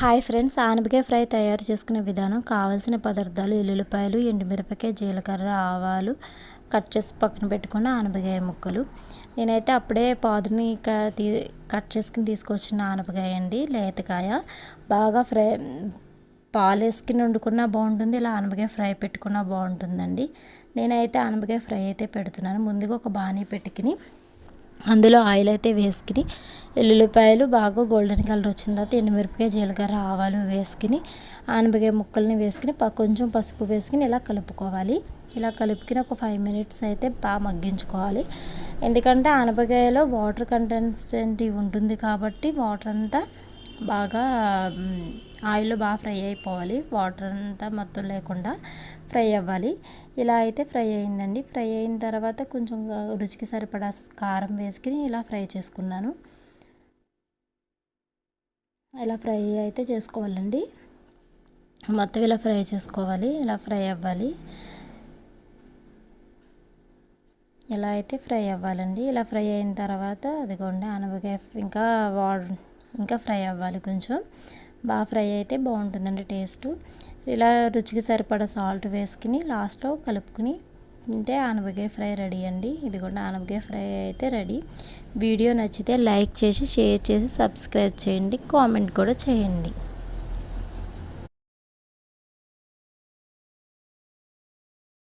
Hi friends, ఆనపకాయ fry తయారు చేసుకునే విధానం. కావాల్సిన పదార్థాలు: ఎల్లుల్లిపాయలు, ఎండుమిరపకాయ, జీలకర్ర, ఆవాలు, కట్ చేసి పక్కన పెట్టుకున్న ఆనపకాయ ముక్కలు. నేనైతే అప్పుడే పాదుని కట్ చేసుకుని తీసుకొచ్చిన ఆనపకాయ అండి, లేతకాయ. బాగా ఫ్రై పాలు వేసుకుని వండుకున్నా బాగుంటుంది, ఇలా ఆనపకాయ ఫ్రై పెట్టుకున్నా బాగుంటుందండి. నేనైతే ఆనపకాయ ఫ్రై అయితే పెడుతున్నాను. ముందుగా ఒక బాణీ పెట్టుకుని అందులో ఆయిల్ అయితే వేసుకుని ఎల్లుల్లిపాయలు బాగా గోల్డెన్ కలర్ వచ్చిన తర్వాత ఎండుమిరపకాయ, జీలకర్ర, ఆవాలు వేసుకుని ఆనపకాయ ముక్కల్ని వేసుకుని కొంచెం పసుపు వేసుకుని ఇలా కలుపుకోవాలి. ఇలా కలుపుకుని ఒక 5 minutes అయితే బాగా మగ్గించుకోవాలి. ఎందుకంటే ఆనపకాయలో వాటర్ కంటెన్సెంట్ ఉంటుంది కాబట్టి వాటర్ అంతా బాగా ఆయిల్లో బాగా ఫ్రై అయిపోవాలి. వాటర్ అంతా మొత్తం లేకుండా ఫ్రై అవ్వాలి. ఇలా అయితే ఫ్రై అయిందండి. ఫ్రై అయిన తర్వాత కొంచెం రుచికి సరిపడా కారం వేసుకుని ఇలా ఫ్రై చేసుకున్నాను. ఇలా ఫ్రై అయితే చేసుకోవాలండి. మొత్తం ఇలా ఫ్రై చేసుకోవాలి. ఇలా ఫ్రై అవ్వాలి. ఇలా అయితే ఫ్రై అవ్వాలండి. ఇలా ఫ్రై అయిన తర్వాత అదిగోండి ఆనపకాయ ఇంకా ఫ్రై అవ్వాలి. కొంచెం బాగా ఫ్రై అయితే బాగుంటుందండి టేస్ట్. ఇలా రుచికి సరిపడా సాల్ట్ వేసుకుని లాస్ట్లో కలుపుకుని తింటే ఆనపకాయ ఫ్రై రెడీ అండి. ఇదిగోండి ఆనపకాయ ఫ్రై అయితే రెడీ. వీడియో నచ్చితే లైక్ చేసి, షేర్ చేసి, సబ్స్క్రైబ్ చేయండి, కామెంట్ కూడా చేయండి.